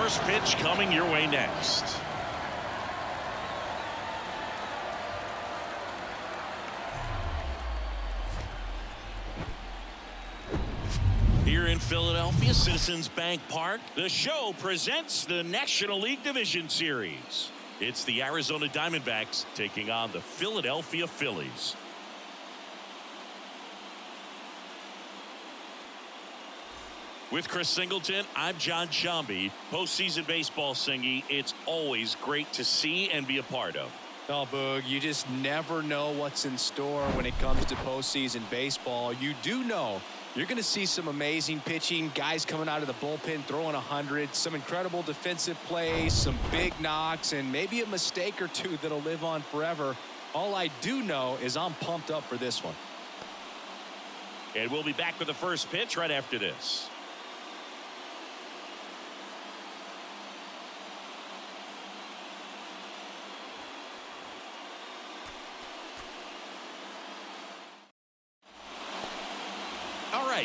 first pitch coming your way next. Here in Philadelphia, Citizens Bank Park, the show presents the National League Division Series. It's the Arizona Diamondbacks taking on the Philadelphia Phillies. With Chris Singleton, I'm John Shambi. Postseason baseball, Singy, it's always great to see and be a part of. Oh, Boog, you just never know what's in store when it comes to postseason baseball. You do know you're going to see some amazing pitching, guys coming out of the bullpen throwing 100, some incredible defensive plays, some big knocks, and maybe a mistake or two that'll live on forever. All I do know is I'm pumped up for this one. And we'll be back with the first pitch right after this.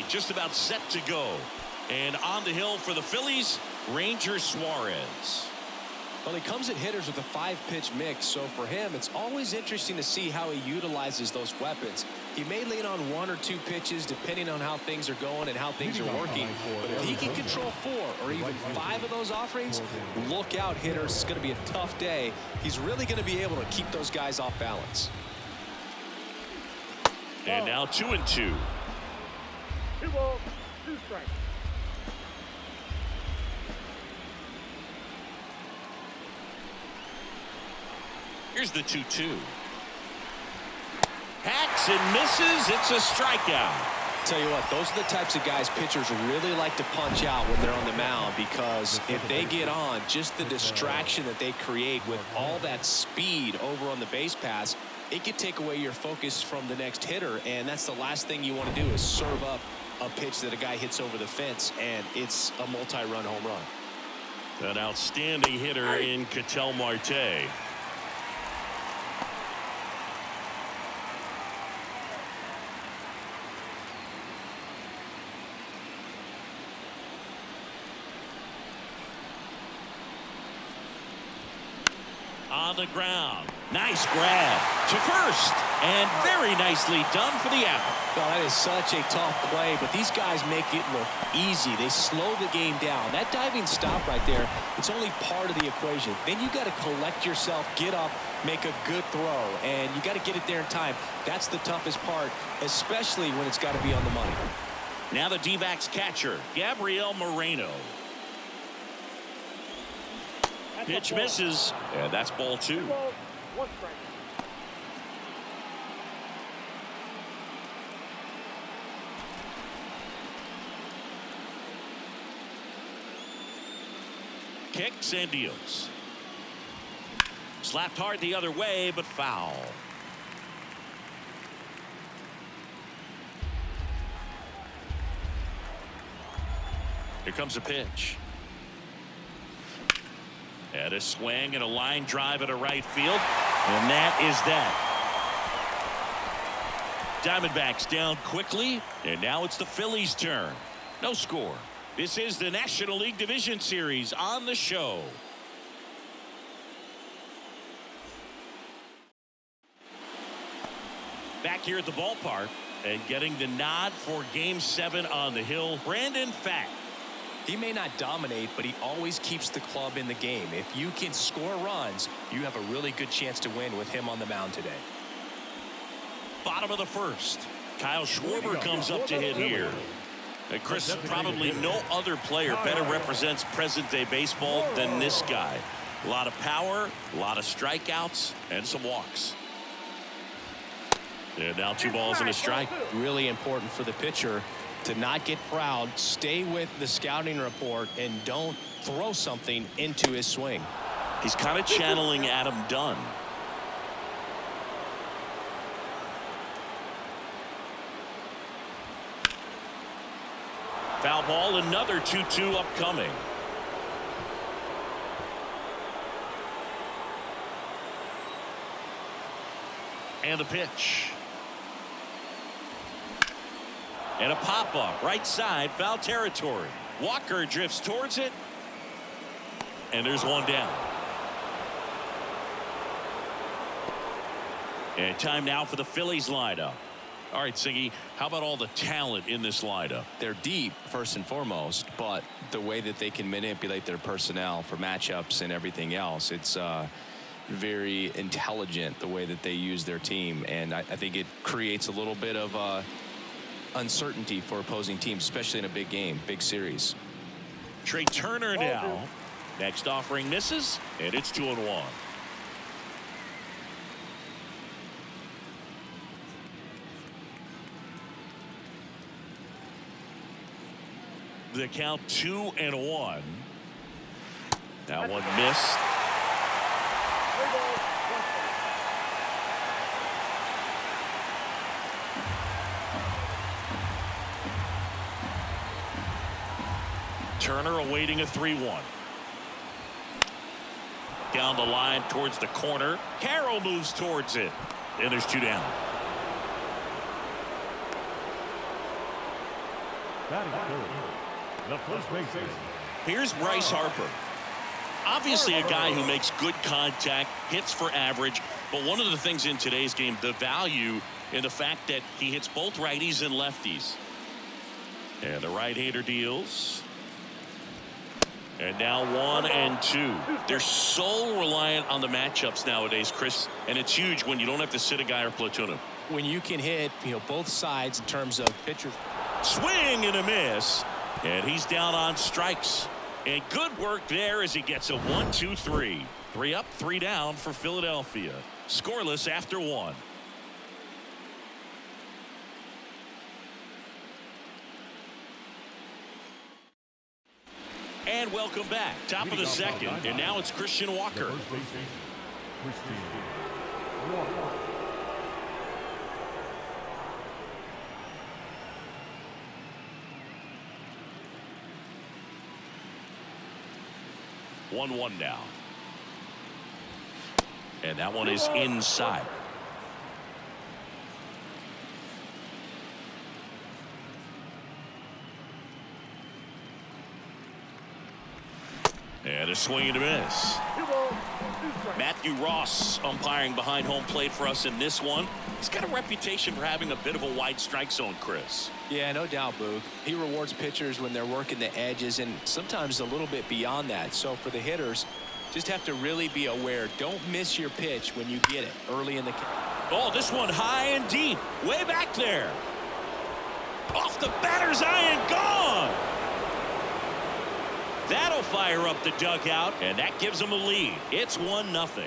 Just about set to go. And on the hill for the Phillies, Ranger Suarez. Well, he comes at hitters with a 5-pitch mix, so for him, it's always interesting to see how he utilizes those weapons. He may lean on 1 or 2 pitches depending on how things are going and how things are working. But if he can control 4 or even 5 of those offerings, look out, hitters. It's going to be a tough day. He's really going to be able to keep those guys off balance. And now 2-2. 2 balls, 2 strikes. Here's the 2-2. Hacks and misses. It's a strikeout. Tell you what, those are the types of guys pitchers really like to punch out when they're on the mound, because if they get on, just the distraction that they create with all that speed over on the base pass, it could take away your focus from the next hitter, and that's the last thing you want to do is serve up a pitch that a guy hits over the fence, and it's a multi-run home run. An outstanding hitter in Ketel Marte. On the ground. Nice grab to first, and very nicely done for the out. Well, that is such a tough play, but these guys make it look easy. They slow the game down. That diving stop right there, it's only part of the equation. Then you got to collect yourself, get up, make a good throw, and you got to get it there in time. That's the toughest part, especially when it's got to be on the money. Now the D-backs catcher, Gabriel Moreno. Pitch misses, and that's ball 2. 2 balls, 1 strike. Kicks and deals. Slapped hard the other way, but foul. Here comes a pitch. And a swing and a line drive at a right field. And that is that. Diamondbacks down quickly. And now it's the Phillies' turn. No score. This is the National League Division Series on the show. Back here at the ballpark and getting the nod for Game 7 on the hill, Brandon Pfaadt. He may not dominate, but he always keeps the club in the game. If you can score runs, you have a really good chance to win with him on the mound today. Bottom of the first. Kyle Schwarber comes up to hit here. And Chris, probably no other player better represents present-day baseball than this guy. A lot of power, a lot of strikeouts, and some walks. And now 2 balls and a strike. Really important for the pitcher to not get proud, stay with the scouting report, and don't throw something into his swing. He's kind of channeling Adam Dunn. Foul ball, another 2-2 upcoming. And the pitch. And a pop-up, right side, foul territory. Walker drifts towards it. And there's one down. And time now for the Phillies lineup. All right, Siggy, how about all the talent in this lineup? They're deep, first and foremost, but the way that they can manipulate their personnel for matchups and everything else, it's very intelligent the way that they use their team. And I think it creates a little bit of uncertainty for opposing teams, especially in a big game, big series. Trey Turner now. Next offering misses, and it's 2-1. The count 2-1. That one missed. Turner awaiting a 3-1. Down the line towards the corner. Carroll moves towards it. And there's 2 down. The first baseman. Here's Bryce Harper. Obviously a guy who makes good contact, hits for average, but one of the things in today's game, the value in the fact that he hits both righties and lefties. And the right-hander deals. And now 1-2. They're so reliant on the matchups nowadays, Chris, and it's huge when you don't have to sit a guy or platoon him. When you can hit, both sides in terms of pitchers. Swing and a miss. And he's down on strikes. And good work there as he gets a 1-2-3. 3 up, 3 down for Philadelphia. Scoreless after 1. And welcome back. Top of the second. And now it's Christian Walker. First baseman, Christian Walker. 1-1 now. And that one is inside. And a swing and a miss. Matthew Ross umpiring behind home plate for us in this one. He's got a reputation for having a bit of a wide strike zone, Chris. Yeah, no doubt, Boog. He rewards pitchers when they're working the edges and sometimes a little bit beyond that. So for the hitters, just have to really be aware. Don't miss your pitch when you get it early in the game. Oh, this one high and deep. Way back there. Off the batter's eye and gone. That'll fire up the dugout, and that gives them a lead. It's 1-0.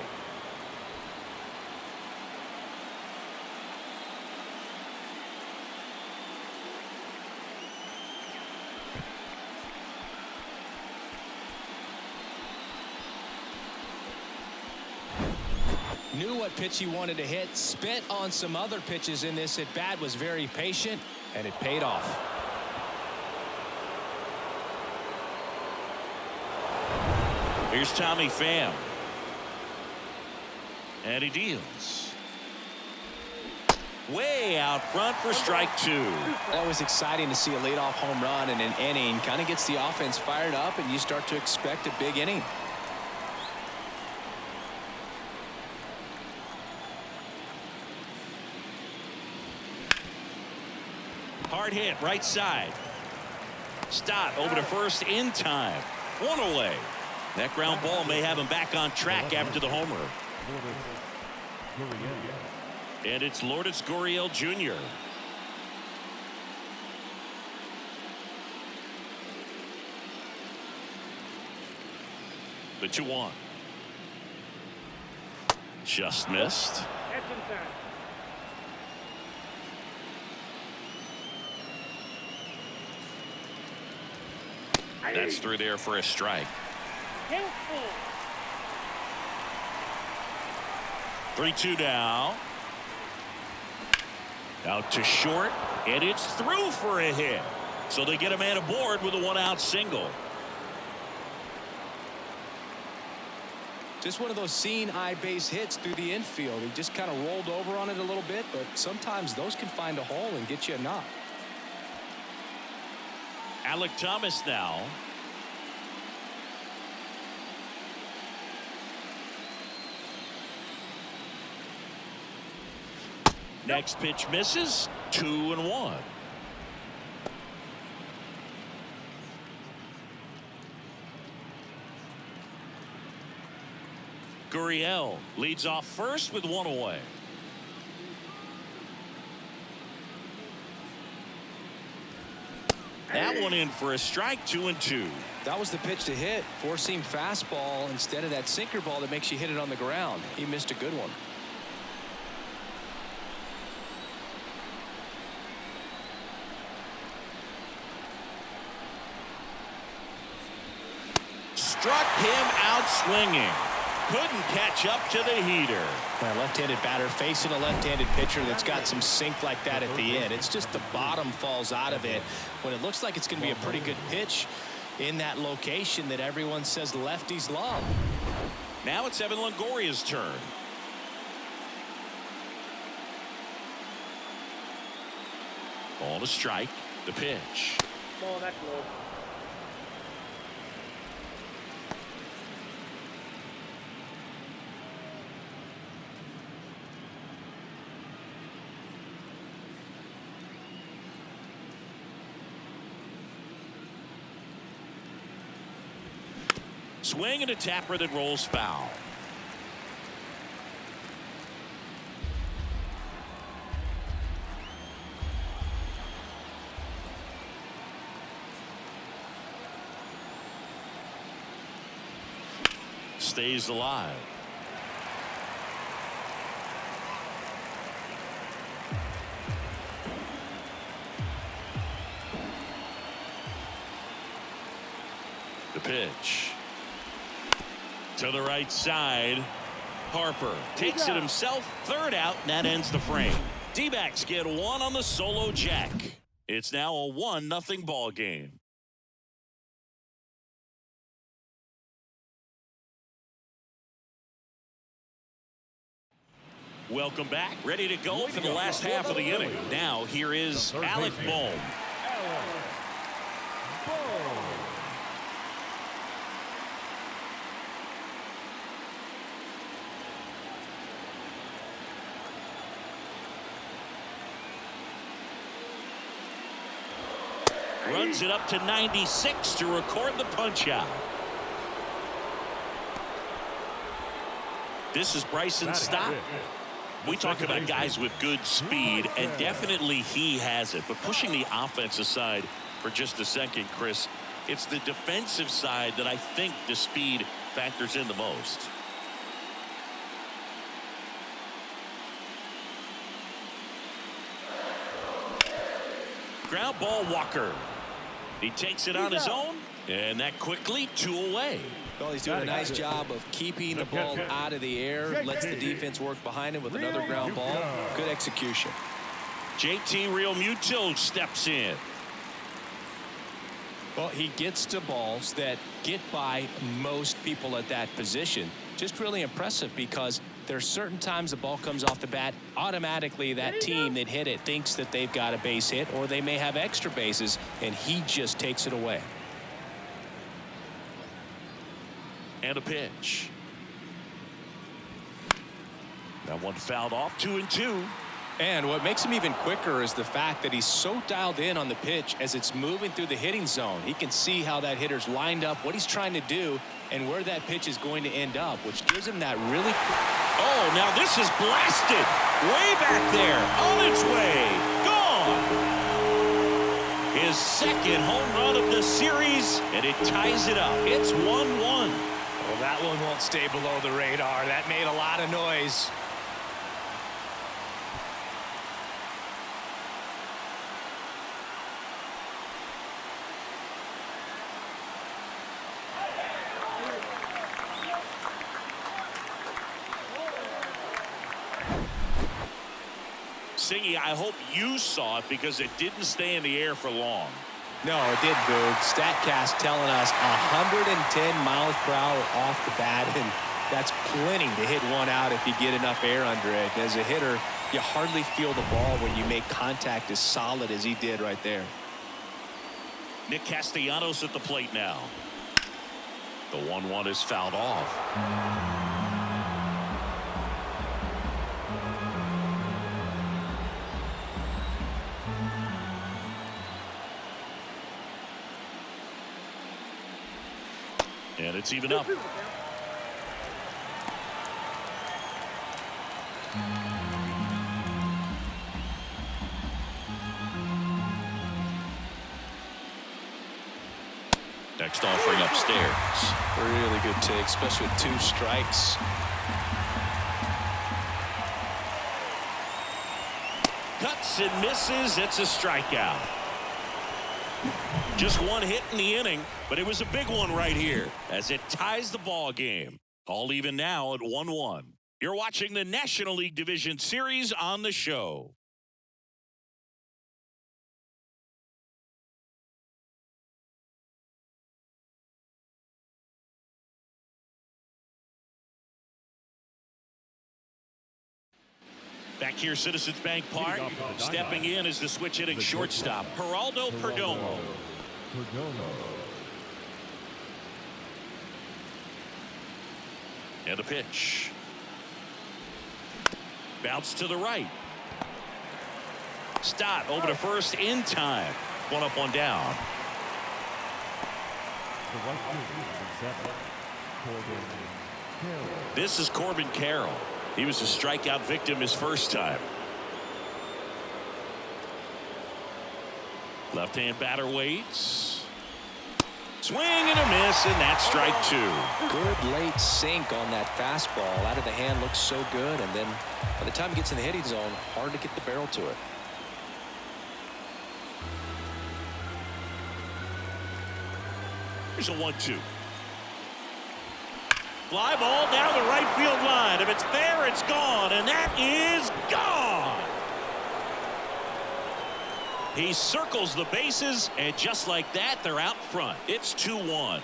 Knew what pitch he wanted to hit, spent on some other pitches in this at bat, was very patient, and it paid off. Here's Tommy Pham. And he deals. Way out front for strike 2. Always exciting to see a leadoff home run in an inning. Kind of gets the offense fired up, and you start to expect a big inning. Hard hit, right side. Stott over to first in time. 1 away. That ground ball may have him back on track after the homer. And it's Lourdes Gurriel Jr. The 2-1. Just missed. That's through there for a strike. 3-2 now. Out to short, and it's through for a hit. So they get a man aboard with a 1-out single. Just one of those seeing eye base hits through the infield. He just kind of rolled over on it a little bit, but sometimes those can find a hole and get you a knock. Alec Thomas now. Next pitch misses. 2-1. Gurriel leads off first with 1 away. That one in for a strike. 2-2. That was the pitch to hit. Four-seam fastball instead of that sinker ball that makes you hit it on the ground. He missed a good one. Struck him out swinging. Couldn't catch up to the heater. A left-handed batter facing a left-handed pitcher that's got some sink like that at the end. It's just the bottom falls out of it when it looks like it's going to be a pretty good pitch in that location that everyone says lefties love. Now it's Evan Longoria's turn. Ball to strike. The pitch. Ball that low. Swing and a tapper that rolls foul. Stays alive. The pitch. To the right side. Harper takes it himself. Third out, and that ends the frame. D-backs get one on the solo jack. It's now a 1-0 ball game. Welcome back. Ready to go for the last half of the inning. Now here is Alec Bohm. Runs it up to 96 to record the punch out. This is Bryson Stott. We talk about guys with good speed, and definitely he has it. But pushing the offensive side for just a second, Chris, it's the defensive side that I think the speed factors in the most. Ground ball, Walker. He takes it on his own, and that quickly 2 away. Well, he's doing a nice job of keeping the ball out of the air, lets the defense work behind him with another ground ball. Good execution. JT Realmuto steps in. Well, he gets to balls that get by most people at that position. Just really impressive because there's certain times the ball comes off the bat, automatically that team that hit it thinks that they've got a base hit or they may have extra bases, and he just takes it away. And a pitch. That one fouled off. 2-2. And what makes him even quicker is the fact that he's so dialed in on the pitch as it's moving through the hitting zone. He can see how that hitter's lined up, what he's trying to do, and where that pitch is going to end up, which gives him that really... Oh, now this is blasted. Way back there. On its way. Gone. His second home run of the series, and it ties it up. It's 1-1. Well, that one won't stay below the radar. That made a lot of noise. Singy, I hope you saw it because it didn't stay in the air for long. No, it did, Boog. StatCast telling us 110 miles per hour off the bat, and that's plenty to hit one out if you get enough air under it. As a hitter, you hardly feel the ball when you make contact as solid as he did right there. Nick Castellanos at the plate now. The 1-1 is fouled off. And it's even up. Next offering upstairs. Really good take, especially with 2 strikes. Cuts and misses. It's a strikeout. Just 1 hit in the inning, but it was a big one right here as it ties the ball game. All even now at 1-1. You're watching the National League Division Series on the show. Back here, Citizens Bank Park. Stepping in is the switch hitting shortstop, Geraldo Perdomo. And the pitch. Bounce to the right. Stott over to first in time. 1 up, 1 down. This is Corbin Carroll. He was a strikeout victim his first time. Left-hand batter waits. Swing and a miss, and that's strike 2. Good late sink on that fastball. Out of the hand looks so good, and then by the time it gets in the hitting zone, hard to get the barrel to it. Here's a 1-2. Fly ball down the right field line. If it's there, it's gone, and that is gone. He circles the bases, and just like that, they're out front. It's 2-1.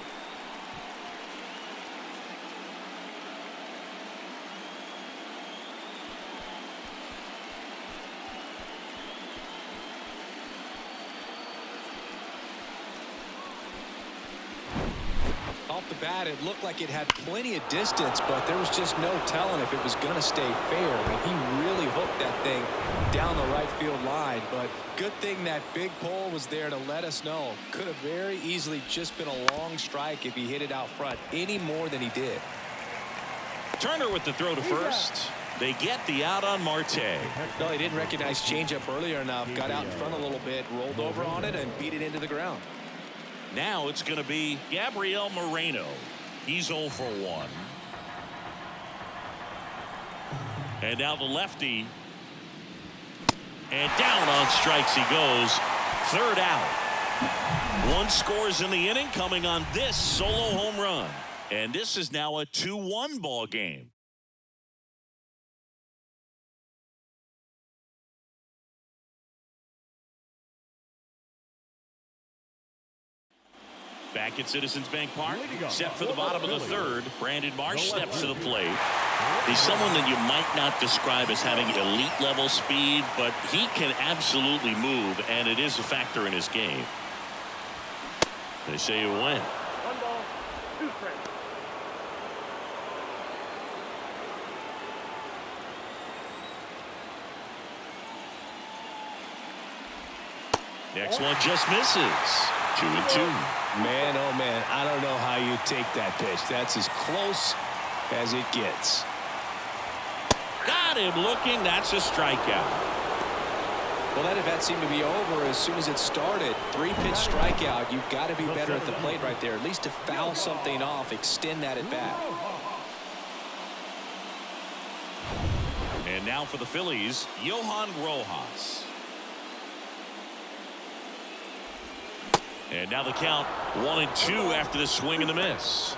Off the bat, it looked like it had plenty of distance, but there was just no telling if it was going to stay fair. I mean, he really hooked that thing down the right field line, but good thing that big pole was there to let us know. Could have very easily just been a long strike if he hit it out front any more than he did. Turner with the throw to first. They get the out on Marte. No, he didn't recognize changeup earlier enough. Got out in front a little bit, rolled over on it, and beat it into the ground. Now it's going to be Gabriel Moreno. He's 0 for 1. And now the lefty. And down on strikes he goes. 3rd out. 1 scores in the inning coming on this solo home run. And this is now a 2-1 ball game. Back at Citizens Bank Park, set for the bottom of the 3rd. Brandon Marsh steps to the plate. He's someone that you might not describe as having elite level speed, but he can absolutely move, and it is a factor in his game. They say you win. 1 ball, 2 strikes. Next one just misses. 2-2. Man, oh man, I don't know how you take that pitch. That's as close as it gets. Got him looking. That's a strikeout. Well, that event seemed to be over as soon as it started. 3-pitch strikeout. You've got to be better at the plate right there, at least to foul something off, extend that at bat. And now for the Phillies, Johan Rojas. And now the count 1-2 after the swing and the miss.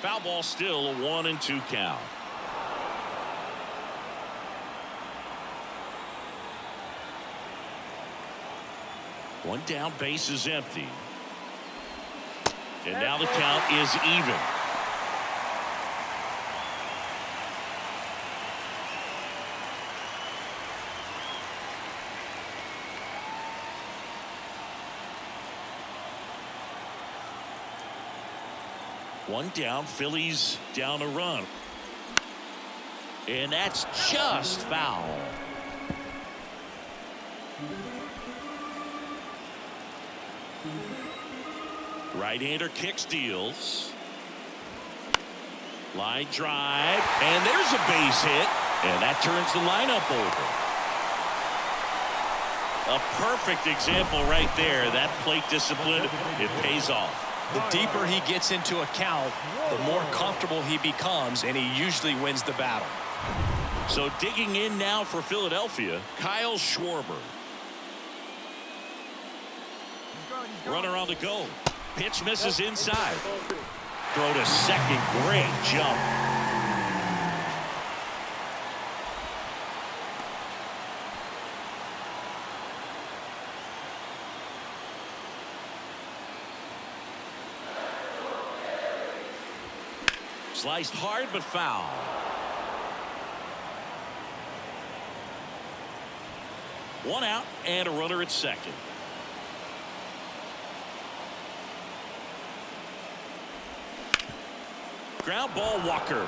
Foul ball, still a 1-2 count. One down, base is empty. And now the count is even. One down, Phillies down a run. And that's just foul. Right-hander kicks, deals. Line drive, and there's a base hit, and that turns the lineup over. A perfect example right there. That plate discipline, it pays off. The deeper he gets into a count, the more comfortable he becomes, and he usually wins the battle. So digging in now for Philadelphia, Kyle Schwarber. Runner on the go. Pitch misses inside. Throw to second. Great jump. Sliced hard but foul. One out and a runner at second. Ground ball, Walker.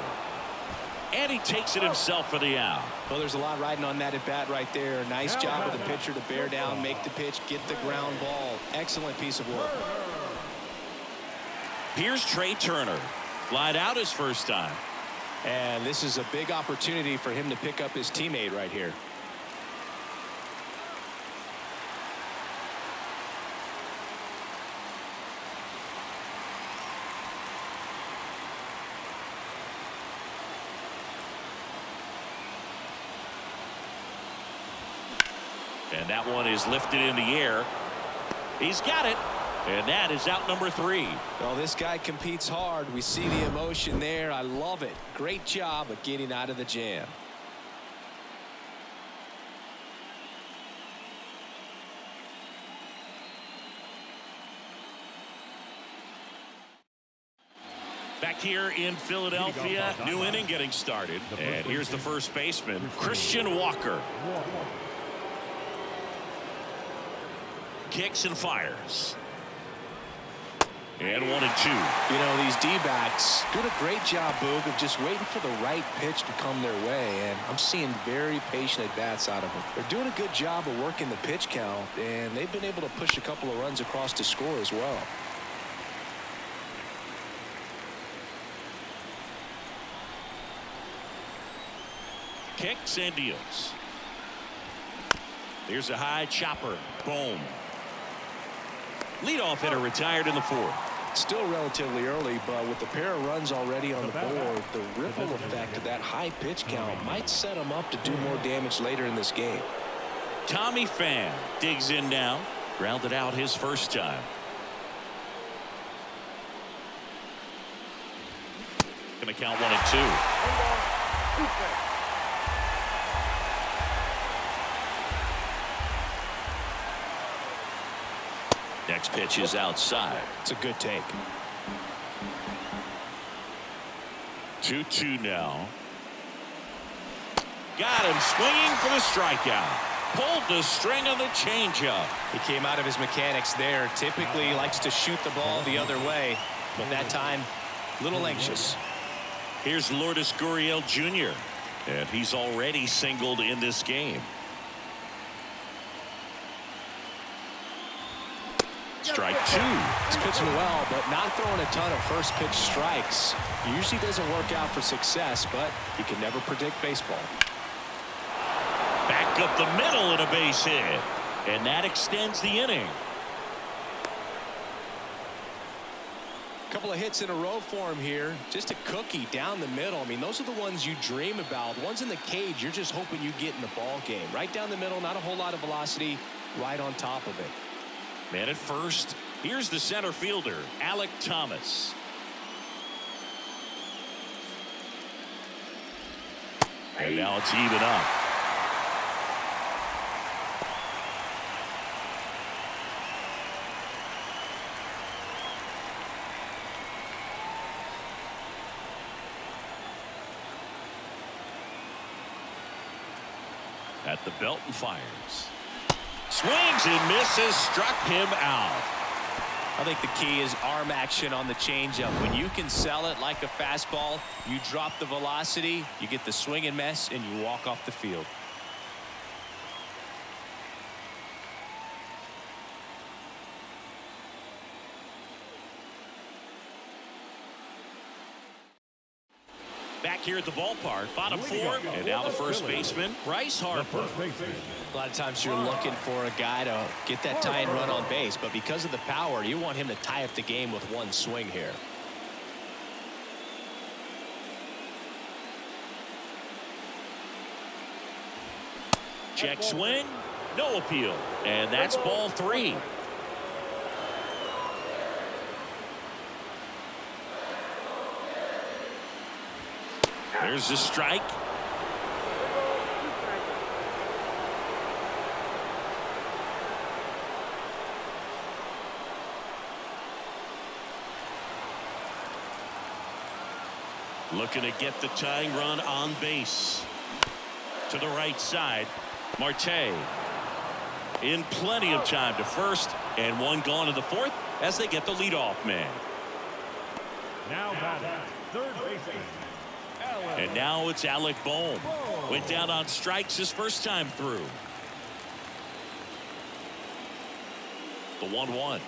And he takes it himself for the out. Well, there's a lot riding on that at bat right there. Nice job of the pitcher to bear down, make the pitch, get the ground ball. Excellent piece of work. Here's Trey Turner. Flied out his first time. And this is a big opportunity for him to pick up his teammate right here. And that one is lifted in the air. He's got it. And that is out number 3. Well, this guy competes hard. We see the emotion there. I love it. Great job of getting out of the jam. Back here in Philadelphia, new inning getting started. And here's the first baseman, Christian Walker. Kicks and fires. And 1-2. You know, these D-backs doing a great job, Boog, of just waiting for the right pitch to come their way. And I'm seeing very patient at-bats out of them. They're doing a good job of working the pitch count, and they've been able to push a couple of runs across to score as well. Kicks and deals. Here's a high chopper. Boom. Leadoff hitter retired in the 4th. Still relatively early, but with the pair of runs already on the board, the ripple effect of that high pitch count might set him up to do more damage later in this game. Tommy Pham digs in now. Grounded out his first time. Gonna count 1-2. Next pitch is outside. It's a good take. 2-2 now. Got him swinging for the strikeout. Pulled the string on the changeup. He came out of his mechanics there. Typically likes to shoot the ball the other way, but that time a little anxious. Here's Lourdes Gurriel Jr. and he's already singled in this game. Strike 2. He's pitching well, but not throwing a ton of first pitch strikes. Usually doesn't work out for success, but you can never predict baseball. Back up the middle and a base hit, and that extends the inning. Couple of hits in a row for him here. Just a cookie down the middle. I mean, those are the ones you dream about. The ones in the cage, you're just hoping you get in the ball game. Right down the middle, not a whole lot of velocity, right on top of it. Man at first, here's the center fielder, Alec Thomas. And now it's even up. At the belt and fires. Swings and misses, struck him out. I think the key is arm action on the changeup. When you can sell it like a fastball, you drop the velocity, you get the swing and miss, and you walk off the field. Back here at the ballpark, bottom four, and now the first baseman, Bryce Harper. A lot of times you're looking for a guy to get that tying run on base, but because of the power, you want him to tie up the game with one swing here. Check swing, no appeal, and that's ball 3. There's a strike. Looking to get the tying run on base. To the right side, Marte. In plenty of time to first, and one gone to the fourth as they get the leadoff man. Now batting, third baseman. And now it's Alec Bohm. Went down on strikes his first time through. The 1-1.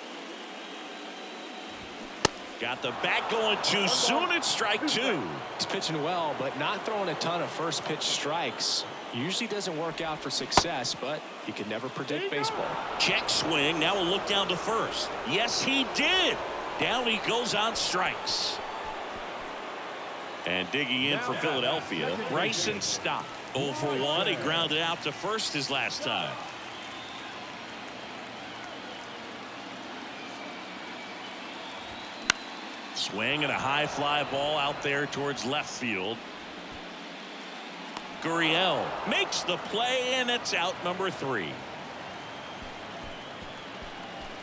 Got the bat going too soon. It's strike 2. He's pitching well, but not throwing a ton of first pitch strikes. Usually doesn't work out for success, but you can never predict baseball. Check swing. Now we'll look down to first. Yes, he did. Down he goes on strikes. And digging in for Philadelphia, Bryson Stott. 0 for 1. He grounded out to first his last time. Swing and a high fly ball out there towards left field. Gurriel makes the play, and it's out, number 3.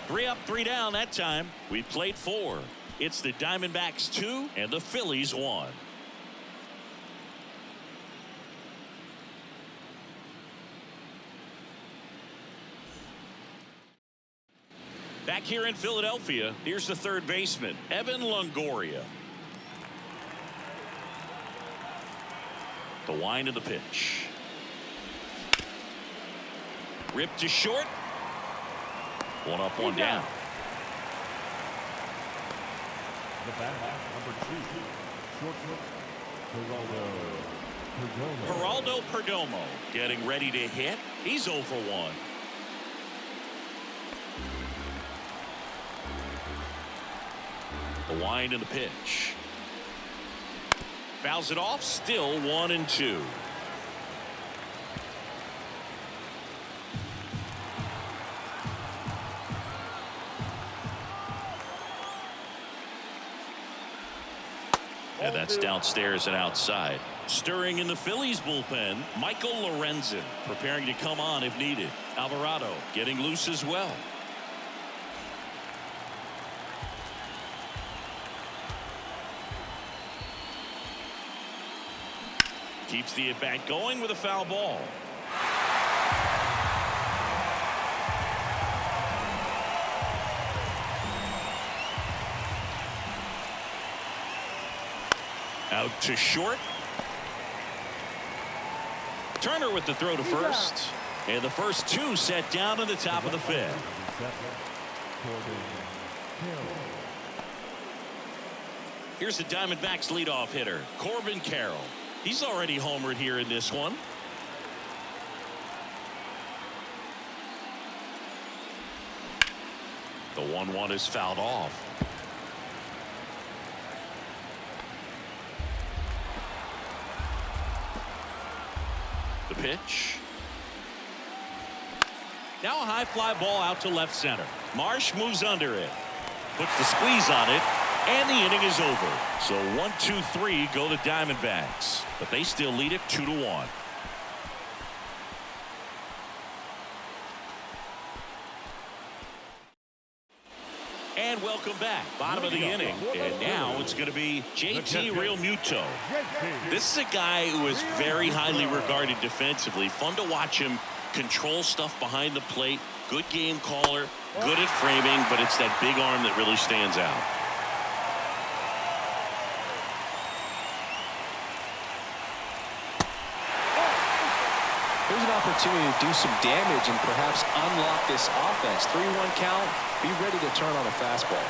3 up, 3 down that time. We played 4. It's the Diamondbacks 2 and the Phillies 1. Back here in Philadelphia, here's the third baseman, Evan Longoria. The wind of the pitch. Ripped to short. 1 up, 1 down. The bat, number 2, shortstop, Geraldo Perdomo getting ready to hit. He's 0 for 1. The wind of the pitch. Fouls it off. Still 1-2. And that's downstairs and outside. Stirring in the Phillies bullpen, Michael Lorenzen preparing to come on if needed. Alvarado getting loose as well. Keeps the at-bat going with a foul ball. Out to short. Turner with the throw to first. And the first 2 set down in the top of the 5th. Here's the Diamondbacks leadoff hitter, Corbin Carroll. He's already homered here in this one. The 1-1 is fouled off. The pitch. Now a high fly ball out to left center. Marsh moves under it. Puts the squeeze on it. And the inning is over. So 1-2-3 go the Diamondbacks. But they still lead it 2-1. And welcome back. Bottom of the inning. And now it's going to be JT Realmuto. This is a guy who is very highly regarded defensively. Fun to watch him control stuff behind the plate. Good game caller. Good at framing, but it's that big arm that really stands out. Here's an opportunity to do some damage and perhaps unlock this offense. 3-1 count. Be ready to turn on a fastball.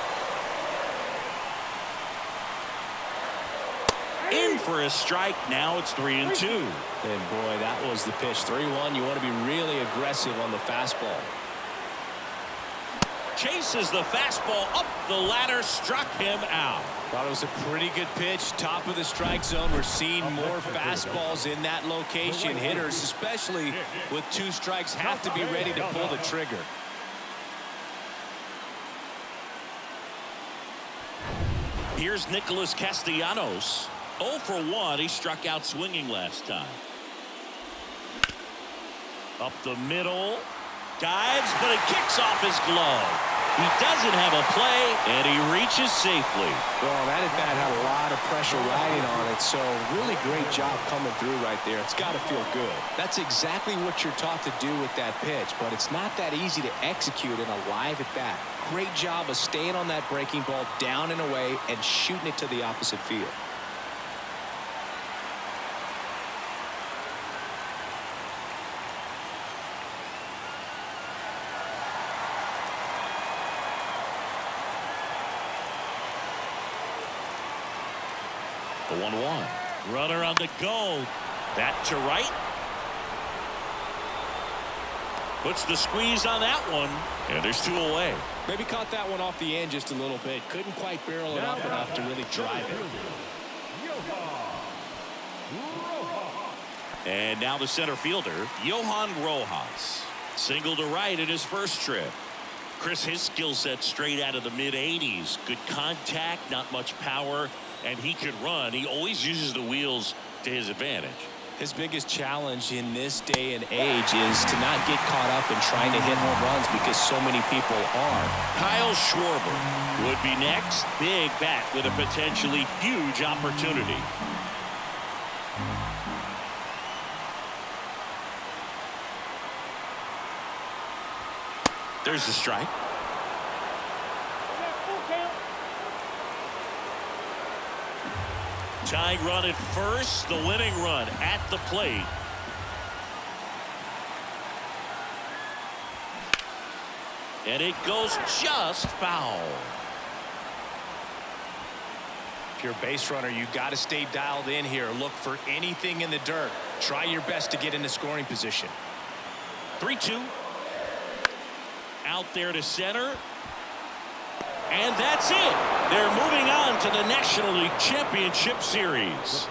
In for a strike. Now it's 3-2. And boy, that was the pitch. 3-1. You want to be really aggressive on the fastball. Chases the fastball up the ladder, struck him out. Thought it was a pretty good pitch. Top of the strike zone. We're seeing more fastballs in that location. Hitters, especially with 2 strikes, have to be ready to pull the trigger. Here's Nicholas Castellanos. 0 for 1. He struck out swinging last time. Up the middle. Dives, but it kicks off his glove. He doesn't have a play, and he reaches safely. Well, that at bat had a lot of pressure riding on it, so really great job coming through right there. It's got to feel good. That's exactly what you're taught to do with that pitch, but it's not that easy to execute in a live at bat. Great job of staying on that breaking ball down and away and shooting it to the opposite field. The 1-1. Runner on the go. Bat to right. Puts the squeeze on that one. And there's 2 away. Maybe caught that one off the end just a little bit. Couldn't quite barrel it up enough to really drive it. And now the center fielder, Johan Rojas. Single to right in his first trip. Chris, his skill set straight out of the mid-80s. Good contact, not much power, and he can run. He always uses the wheels to his advantage. His biggest challenge in this day and age is to not get caught up in trying to hit home runs because so many people are. Kyle Schwarber would be next. Big bat with a potentially huge opportunity. There's the strike. Tying run at first, the winning run at the plate. And it goes just foul. If you're a base runner, you got to stay dialed in here. Look for anything in the dirt. Try your best to get into scoring position. 3-2. Out there to center. And that's it. They're moving on to the National League Championship Series.